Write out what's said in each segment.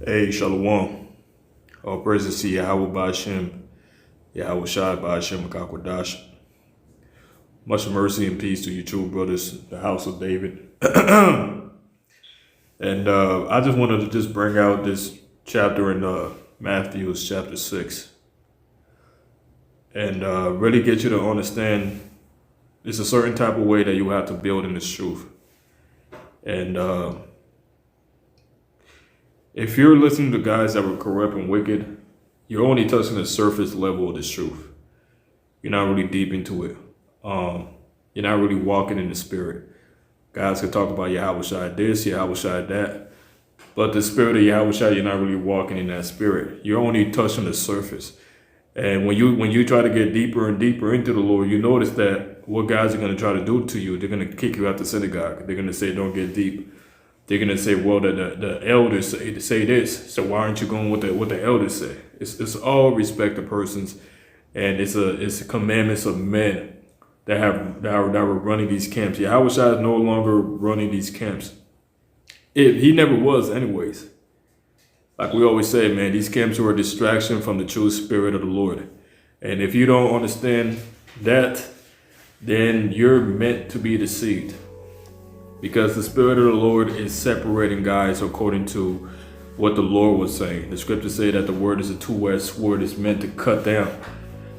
Hey, Shalom. All praises to Yahweh Ba'Shem, Yahawashi Ba'Shem Makakwadash. Much mercy and peace to you true brothers, the house of David. And I just wanted to just bring out this chapter in Matthew chapter 6. And really get you to understand it's a certain type of way that you have to build in this truth. And if you're listening to guys that were corrupt and wicked, you're only touching the surface level of this truth. You're not really deep into it. You're not really walking in the spirit. Guys can talk about Yahawashi this, Yahawashi that, but the spirit of Yahawashi, you're not really walking in that spirit. You're only touching the surface. And when you try to get deeper and deeper into the Lord, you notice that what guys are going to try to do to you, they're going to kick you out the synagogue. They're going to say, don't get deep. They're going to say, well, the elders say this, so why aren't you going with what the elders say? It's all respect of persons, and it's commandments of men that were running these camps. Yahawashi is no longer running these camps. He never was anyways. Like we always say, man, these camps are a distraction from the true spirit of the Lord. And if you don't understand that, then you're meant to be deceived. Because the spirit of the Lord is separating guys according to what the Lord was saying. The scriptures say that the word is a two-edged sword. It's meant to cut down.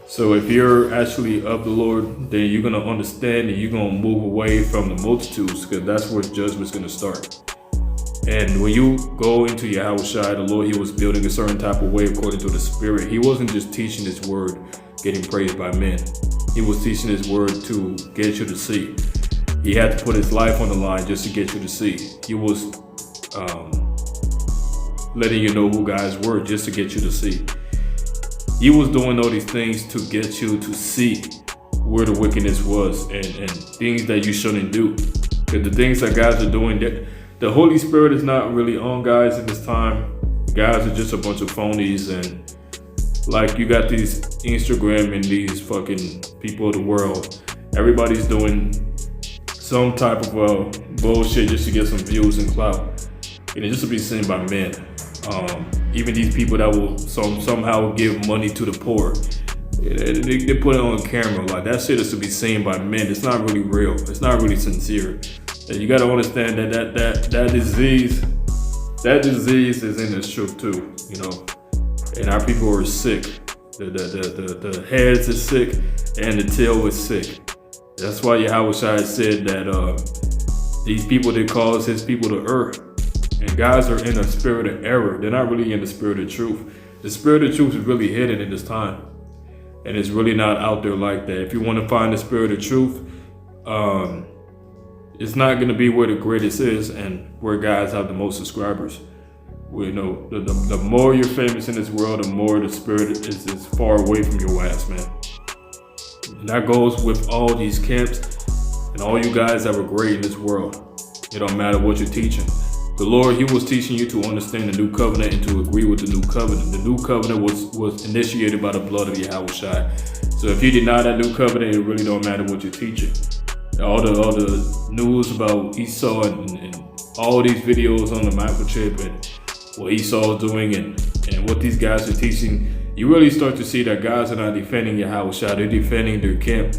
So if you're actually of the Lord, then you're going to understand and you're going to move away from the multitudes, because that's where judgment's going to start. And when you go into Yahawashi, the Lord, he was building a certain type of way according to the spirit. He wasn't just teaching his word, getting praised by men. He was teaching his word to get you to see. He had to put his life on the line just to get you to see. He was letting you know who guys were just to get you to see. He was doing all these things to get you to see where the wickedness was and things that you shouldn't do. Because the things that guys are doing, the Holy Spirit is not really on guys in this time. Guys are just a bunch of phonies, and like you got these Instagram and these fucking people of the world. Everybody's doing some type of bullshit just to get some views and clout, and just to be seen by men. Even these people that will somehow give money to the poor, they put it on camera. Like, that shit is to be seen by men. It's not really real. It's not really sincere. And you got to understand that disease is in this truth too, you know. And our people are sick. The heads is sick and the tail is sick. That's why Yahawashi said that these people that cause his people to err. And guys are in a spirit of error. They're not really in the spirit of truth. The spirit of truth is really hidden in this time. And it's really not out there like that. If you want to find the spirit of truth, it's not going to be where the greatest is and where guys have the most subscribers. You know, the more you're famous in this world, the more the spirit is far away from your ass, man. And that goes with all these camps and all you guys that were great in this world. It don't matter what you're teaching. The Lord, he was teaching you to understand the new covenant and to agree with the new covenant. The new covenant was initiated by the blood of Yahawashi. So if you deny that new covenant, it really don't matter what you're teaching. All the news about Esau and all these videos on the microchip and what Esau is doing and what these guys are teaching, you really start to see that guys are not defending Yahawashi. They're defending their camp,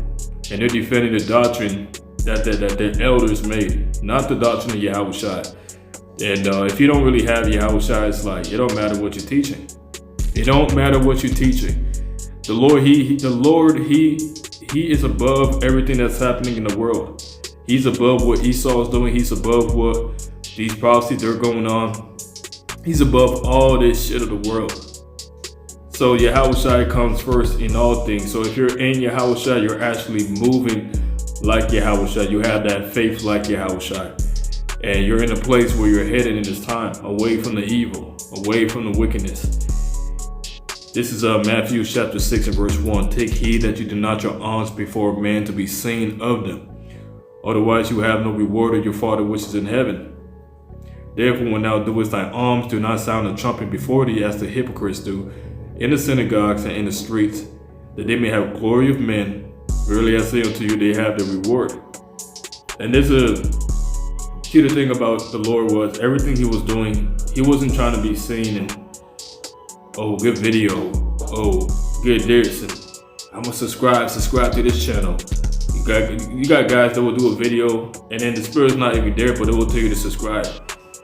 and they're defending the doctrine that their elders made, not the doctrine of Yahawashi. And if you don't really have Yahawashi, it's like, it don't matter what you're teaching. It don't matter what you're teaching. The Lord, he is above everything that's happening in the world. He's above what Esau is doing. He's above what these prophecies are going on. He's above all this shit of the world. So Yahawashi comes first in all things. So if you're in Yahawashi, you're actually moving like Yahawashi. You have that faith like Yahawashi. And you're in a place where you're headed in this time, away from the evil, away from the wickedness. This is Matthew chapter 6 and verse 1. Take heed that you do not your alms before men to be seen of them. Otherwise you have no reward of your Father which is in heaven. Therefore when thou doest thy alms, do not sound a trumpet before thee as the hypocrites do, in the synagogues and in the streets, that they may have glory of men. Verily I say unto you, they have the reward. And this is See, the thing about the Lord was everything he was doing, he wasn't trying to be seen and, oh, good video, oh, good this, and I'm gonna subscribe to this channel. You got guys that will do a video and then the spirit's not even there, but they will tell you to subscribe.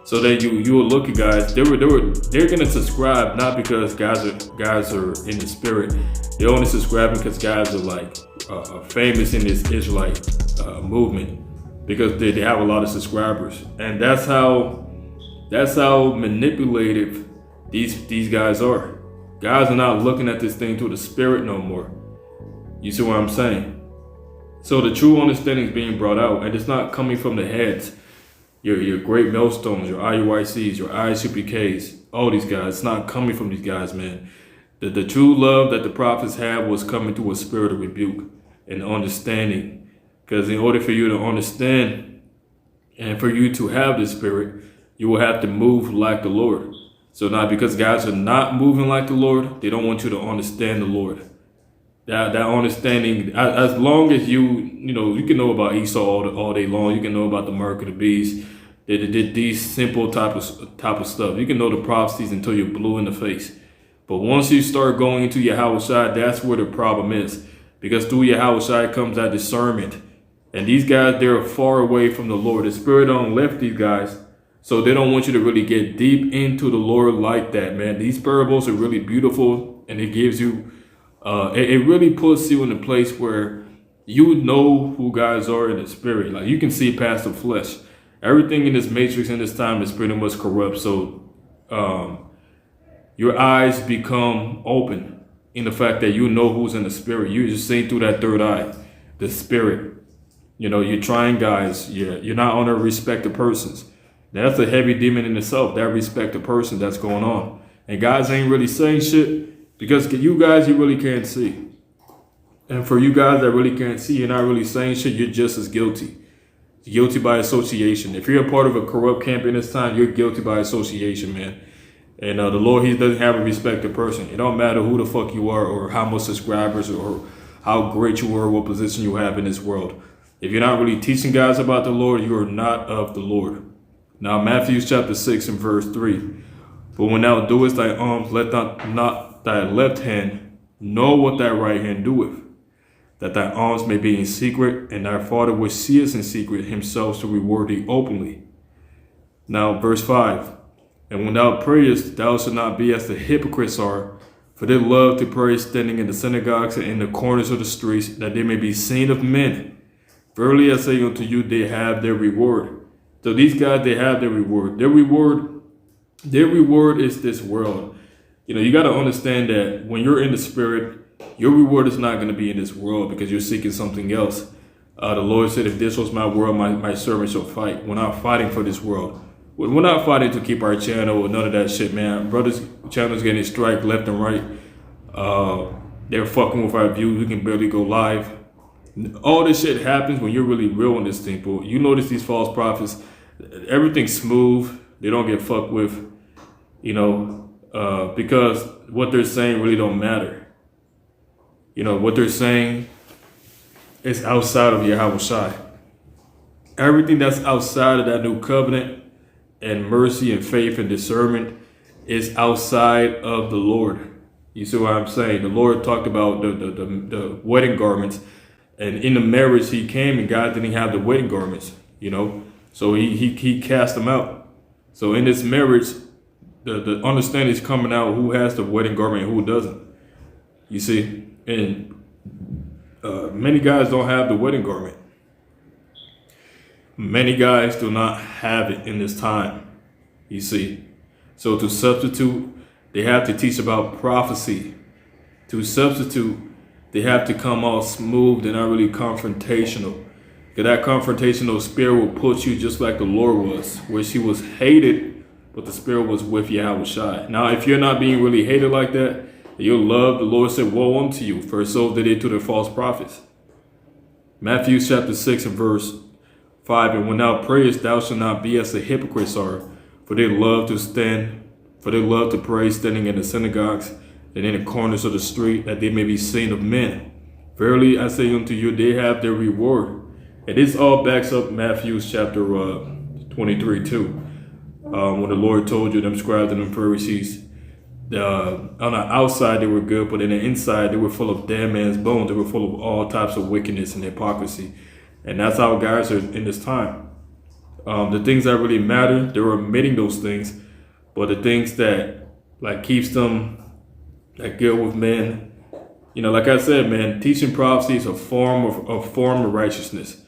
So then you will look at guys, they're gonna subscribe not because guys are in the spirit. They're only subscribing because guys are like famous in this Israelite movement, because they have a lot of subscribers, and that's how manipulative these guys are. Guys are not looking at this thing through the spirit no more. You see what I'm saying? So the true understanding is being brought out, and it's not coming from the heads. Your great millstones, your IUICs, your ISUPKs, all these guys. It's not coming from these guys, man. The true love that the prophets had was coming through a spirit of rebuke and understanding. Because in order for you to understand and for you to have the spirit, you will have to move like the Lord. So now, because guys are not moving like the Lord, they don't want you to understand the Lord. That understanding, as long as you can know about Esau all day long. You can know about the mark of the beast. They did these simple type of stuff. You can know the prophecies until you're blue in the face. But once you start going into Yahawashi, that's where the problem is. Because through Yahawashi comes that discernment. And these guys, they're far away from the Lord. The Spirit don't left these guys. So they don't want you to really get deep into the Lord like that, man. These parables are really beautiful. And it gives you, it really puts you in a place where you know who guys are in the Spirit. Like, you can see past the flesh. Everything in this matrix in this time is pretty much corrupt. So your eyes become open in the fact that you know who's in the Spirit. You're just seeing through that third eye, the Spirit. You're trying guys. You're not on a respect of persons. That's a heavy demon in itself, that respect of person that's going on. And guys ain't really saying shit because you guys, you really can't see. And for you guys that really can't see, you're not really saying shit, you're just as guilty. Guilty by association. If you're a part of a corrupt camp in this time, you're guilty by association, man. And the Lord, he doesn't have a respect of person. It don't matter who the fuck you are or how much subscribers or how great you are, what position you have in this world. If you're not really teaching guys about the Lord, you are not of the Lord. Now, Matthew chapter 6 and verse 3. But when thou doest thy alms, let not thy left hand know what thy right hand doeth, that thy alms may be in secret, and thy Father which seeth in secret himself shall reward thee openly. Now, verse 5. And when thou prayest, thou shalt not be as the hypocrites are, for they love to pray standing in the synagogues and in the corners of the streets, that they may be seen of men. Verily I say unto you, they have their reward. So these guys, they have their reward. Their reward is this world. You got to understand that when you're in the Spirit, your reward is not going to be in this world because you're seeking something else. The Lord said, if this was my world, my servants shall fight. We're not fighting for this world. We're not fighting to keep our channel or none of that shit, man. Brothers' channel's getting strike left and right. They're fucking with our views. We can barely go live. All this shit happens when you're really real in this thing, bro. You notice these false prophets, everything's smooth. They don't get fucked with, because what they're saying really don't matter. What they're saying is outside of Yahawashi. Everything that's outside of that new covenant and mercy and faith and discernment is outside of the Lord. You see what I'm saying? The Lord talked about the wedding garments. And in the marriage, he came and God didn't have the wedding garments, So he cast them out. So in this marriage, the understanding is coming out who has the wedding garment and who doesn't. You see? And many guys don't have the wedding garment. Many guys do not have it in this time. You see? So to substitute, they have to teach about prophecy. To substitute, they have to come all smooth and not really confrontational. Because that confrontational spirit will put you just like the Lord was, where she was hated, but the spirit was with Yahawashi. Now, if you're not being really hated like that, you'll love, the Lord said, woe unto you, for so did they to the false prophets. Matthew chapter 6 and verse 5. And when thou prayest, thou shalt not be as the hypocrites are, for they love to pray standing in the synagogues and in the corners of the street, that they may be seen of men. Verily I say unto you, they have their reward. And this all backs up Matthew chapter 23 too. When the Lord told you, them scribes and them Pharisees, on the outside they were good, but in the inside they were full of dead man's bones. They were full of all types of wickedness and hypocrisy. And that's how guys are in this time. The things that really matter, they're omitting those things. But the things that like keeps them like good with men, like I said, man, teaching prophecy is a form of righteousness.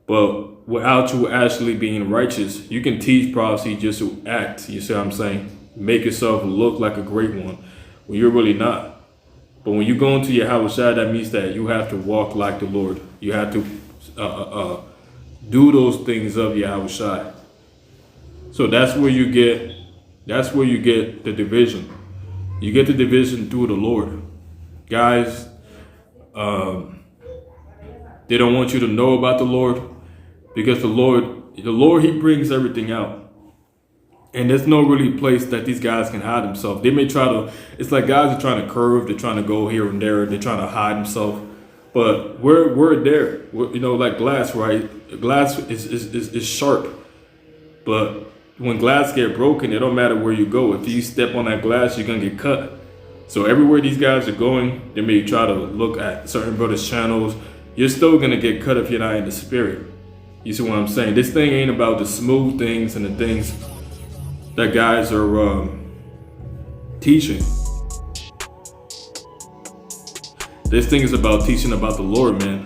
But without you actually being righteous, you can teach prophecy just to act. You see what I'm saying? Make yourself look like a great one when you're really not. But when you go into Yahawashi, that means that you have to walk like the Lord. You have to do those things of Yahawashi. So that's where you get the division. You get the division through the Lord. Guys, they don't want you to know about the Lord, because the Lord, He brings everything out. And there's no really place that these guys can hide themselves. They may try to, it's like guys are trying to curve, they're trying to go here and there, they're trying to hide themselves. But we're there. Like glass, right? Glass is sharp. But when glass get broken, it don't matter where you go. If you step on that glass, you're gonna get cut. So everywhere these guys are going, they may try to look at certain brothers' channels. You're still gonna get cut if you're not in the spirit. You see what I'm saying? This thing ain't about the smooth things and the things that guys are teaching. This thing is about teaching about the Lord, man.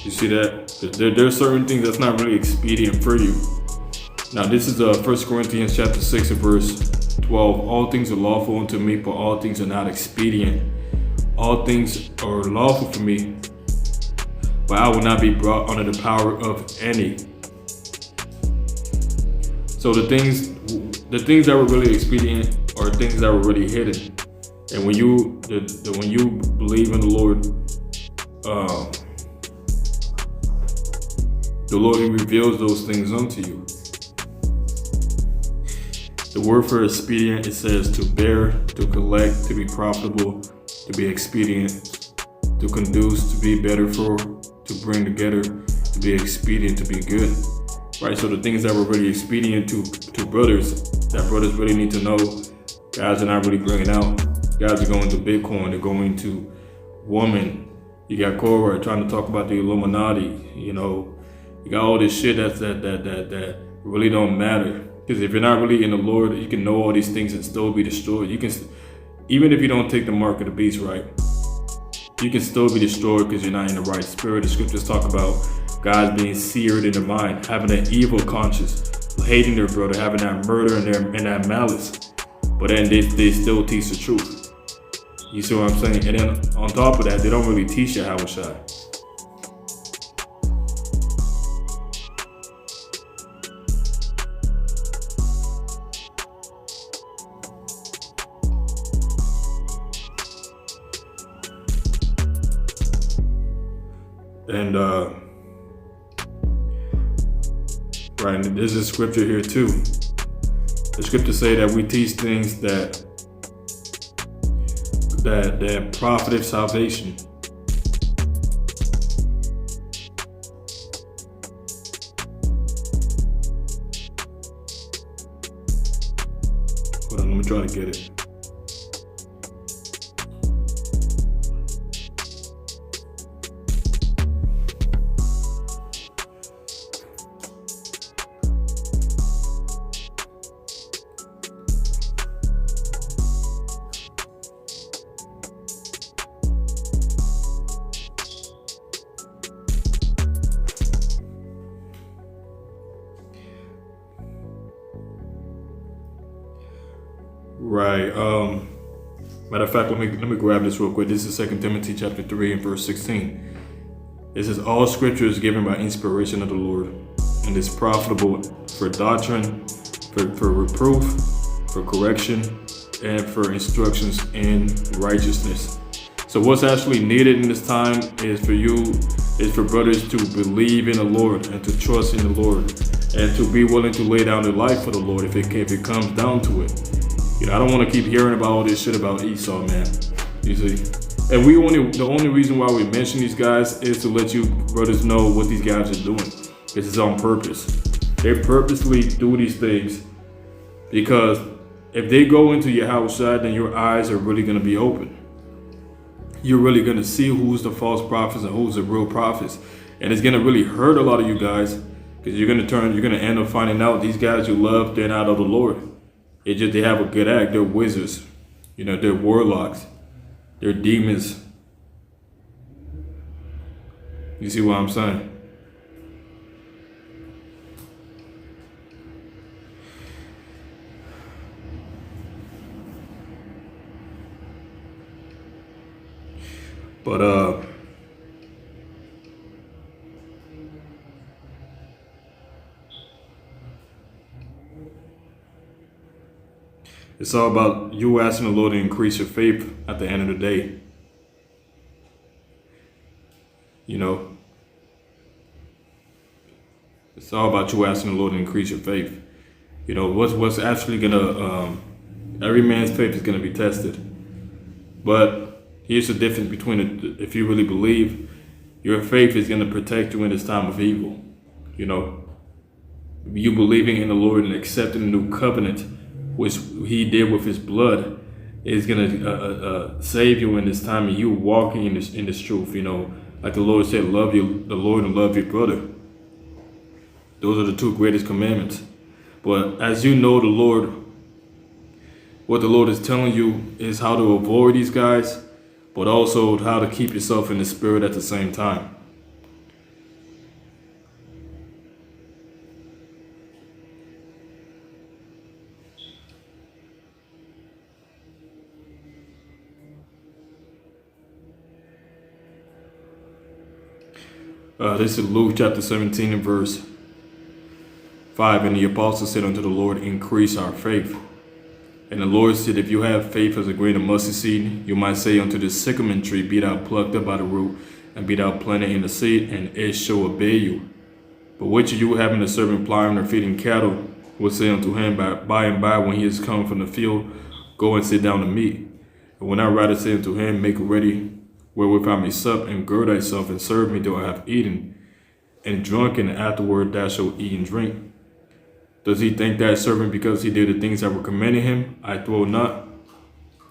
You see that? There are certain things that's not really expedient for you. Now this is 1 Corinthians chapter 6 and verse 12. All things are lawful unto me, but all things are not expedient. All things are lawful for me, but I will not be brought under the power of any. So the things that were really expedient are things that were really hidden. And when you believe in the Lord, the Lord, He reveals those things unto you. The word for expedient, it says to bear, to collect, to be profitable, to be expedient, to conduce, to be better for, to bring together, to be expedient, to be good. Right? So the things that were really expedient to brothers, that brothers really need to know, guys are not really bringing out. Guys are going to Bitcoin, they're going to woman. You got Cora trying to talk about the Illuminati, You got all this shit that really don't matter. Because if you're not really in the Lord, you can know all these things and still be destroyed. You can, even if you don't take the mark of the beast right, you can still be destroyed because you're not in the right spirit. The scriptures talk about guys being seared in their mind, having an evil conscience, hating their brother, having that murder and that malice. But then they still teach the truth. You see what I'm saying? And then on top of that, they don't really teach Yahawashi. And right, and there's a scripture here too. The scriptures say that we teach things that profit salvation. Hold on, let me try to get it. Right. Matter of fact, let me grab this real quick. This is 2 Timothy chapter 3 and verse 16. It says, all scripture is given by inspiration of the Lord and is profitable for doctrine, for reproof, for correction, and for instructions in righteousness. So what's actually needed in this time is for you It's for brothers to believe in the Lord and to trust in the Lord and to be willing to lay down their life for the Lord if it comes down to it. You know, I don't want to keep hearing about all this shit about Esau, man. You see? And the only reason why we mention these guys is to let you brothers know what these guys are doing. This is on purpose. They purposely do these things because if they go into Yahawashi, then your eyes are really going to be open. You're really going to see who's the false prophets and who's the real prophets. And it's going to really hurt a lot of you guys because you're going to end up finding out these guys you love, they're not of the Lord. It's just they have a good act. They're wizards. You know, they're warlocks. They're demons. You see what I'm saying? But it's all about you asking the Lord to increase your faith at the end of the day. You know, it's all about you asking the Lord to increase your faith. You know, what's actually gonna, every man's faith is gonna be tested. But here's the difference between if you really believe, your faith is gonna protect you in this time of evil. You know, you believing in the Lord and accepting the new covenant, which he did with his blood, is gonna save you in this time, and you walking in this truth. You know, like the Lord said, love the Lord and love your brother. Those are the two greatest commandments. But as you know the Lord, what the Lord is telling you is how to avoid these guys, but also how to keep yourself in the spirit at the same time. This is Luke chapter 17 and verse 5. And the apostle said unto the Lord, increase our faith. And the Lord said, if you have faith as a grain of mustard seed, you might say unto this sycamore tree, be thou plucked up by the root, and be thou planted in the seed, and it shall obey you. But which of you having a servant plowing or feeding cattle, will say unto him by and by when he is come from the field, go and sit down to meat. And when I rather say unto him, make ready wherewith I may sup, and gird thyself, and serve me till I have eaten and drunken, and afterward thou shalt eat and drink. Does he think that servant because he did the things that were commanded him? I throw not.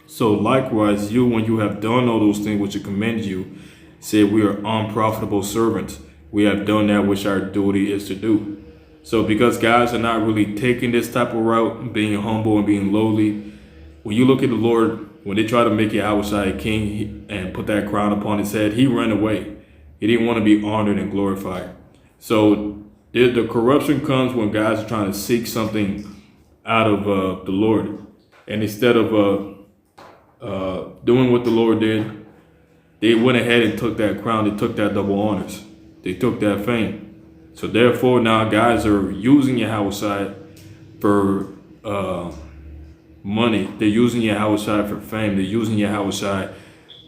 So likewise, you, when you have done all those things which are commanded you, say, we are unprofitable servants. We have done that which our duty is to do. So because guys are not really taking this type of route, being humble and being lowly, when you look at the Lord, when they try to make Yahawashi a king and put that crown upon his head, he ran away. He didn't want to be honored and glorified. So the corruption comes when guys are trying to seek something out of the Lord. And instead of doing what the Lord did, they went ahead and took that crown. They took that double honors. They took that fame. So therefore now guys are using Yahawashi for money. They're using Yahawashi for fame. They're using Yahawashi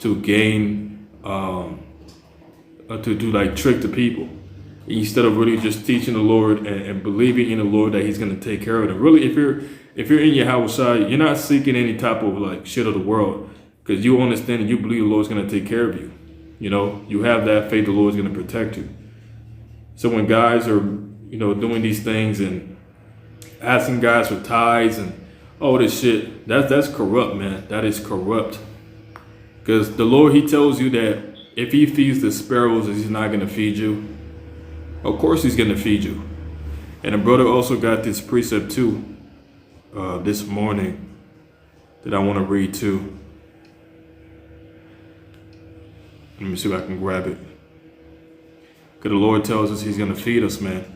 to gain, to do like trick the people, instead of really just teaching the Lord and believing in the Lord that he's going to take care of them. Really, if you're in Yahawashi, you're not seeking any type of like shit of the world, because you understand and you believe the Lord's going to take care of you. You know, you have that faith the Lord's going to protect you. So when guys are, you know, doing these things and asking guys for tithes and all this shit, that's corrupt, man. That is corrupt. Because the Lord, he tells you that if he feeds the sparrows, he's not going to feed you. Of course he's going to feed you. And the brother also got this precept too, this morning, that I want to read too. Let me see if I can grab it. Because the Lord tells us he's going to feed us, man.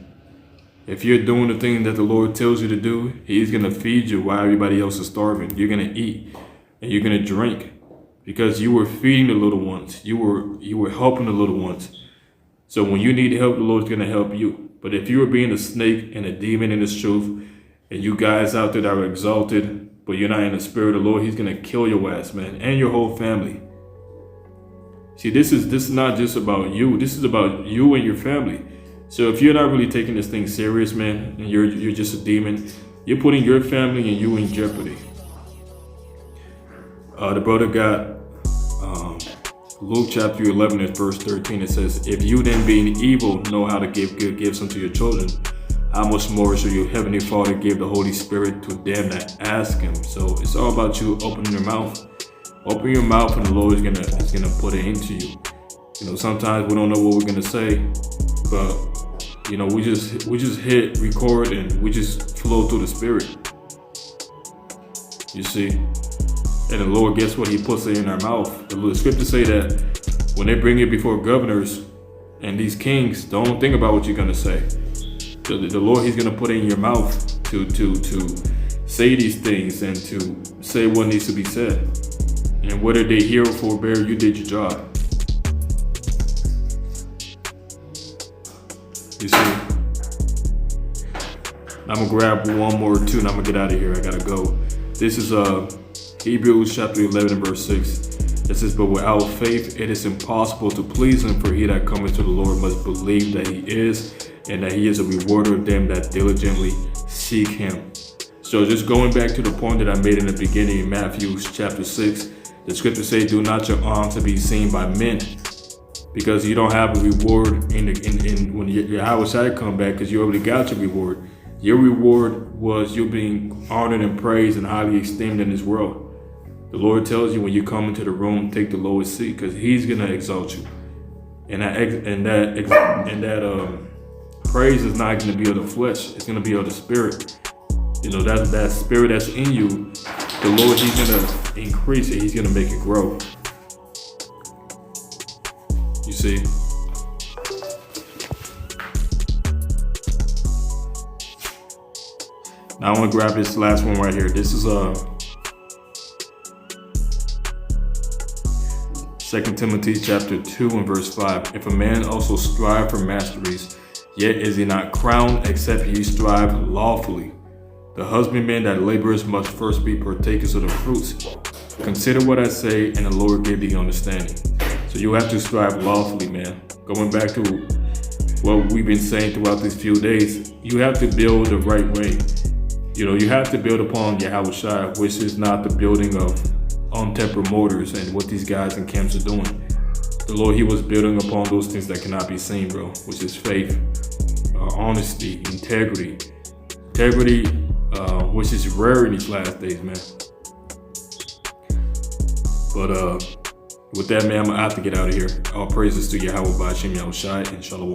If you're doing the thing that the Lord tells you to do, he's going to feed you while everybody else is starving. You're going to eat and you're going to drink because you were feeding the little ones. You were helping the little ones. So when you need help, the Lord's going to help you. But if you are being a snake and a demon in this truth, and you guys out there that are exalted, but you're not in the spirit of the Lord, he's going to kill your ass, man, and your whole family. See, this is not just about you. This is about you and your family. So if you're not really taking this thing serious, man, and you're just a demon, you're putting your family and you in jeopardy. The brother got Luke chapter 11 and verse 13. It says, if you then being evil know how to give good gifts unto your children, how much more shall your heavenly Father give the Holy Spirit to them that ask him? So it's all about you opening your mouth. Open your mouth and the Lord is gonna put it into you. You know, sometimes we don't know what we're gonna say, but you know, we just hit record and we just flow through the Spirit. You see? And the Lord, guess what? He puts it in our mouth. The scriptures say that when they bring it before governors and these kings, don't think about what you're gonna say. The Lord, he's gonna put it in your mouth to say these things and to say what needs to be said. And whether they hear or forbear, you did your job. You see? I'm gonna grab one more or two and I'm gonna get out of here. I gotta go. This is Hebrews chapter 11 and verse 6. It says, but without faith it is impossible to please him, for he that cometh to the Lord must believe that he is, and that he is a rewarder of them that diligently seek him. So just going back to the point that I made in the beginning in Matthew chapter 6, the scriptures say, do not your alms to be seen by men, because you don't have a reward in when Yahawashi come back, because you already got your reward. Your reward was you being honored and praised and highly esteemed in this world. The Lord tells you when you come into the room, take the lowest seat, because he's gonna exalt you. And that praise is not gonna be of the flesh, it's gonna be of the Spirit. You know, that Spirit that's in you, the Lord, he's gonna increase it, he's gonna make it grow. You see? Now I want to grab this last one right here. This is 2 Timothy chapter 2 and verse 5. If a man also strive for masteries, yet is he not crowned, except he strive lawfully. The husbandman that labors must first be partakers of the fruits. Consider what I say, and the Lord give thee understanding. So you have to strive lawfully, man. Going back to what we've been saying throughout these few days, you have to build the right way. You know, you have to build upon Yahawashi, which is not the building of untempered mortars and what these guys in camps are doing. The Lord, he was building upon those things that cannot be seen, bro, which is faith, honesty, integrity, which is rare in these last days, man. But with that, man, I'm gonna have to get out of here. All praises to Yahawashi, Yahawashi, and Shalom.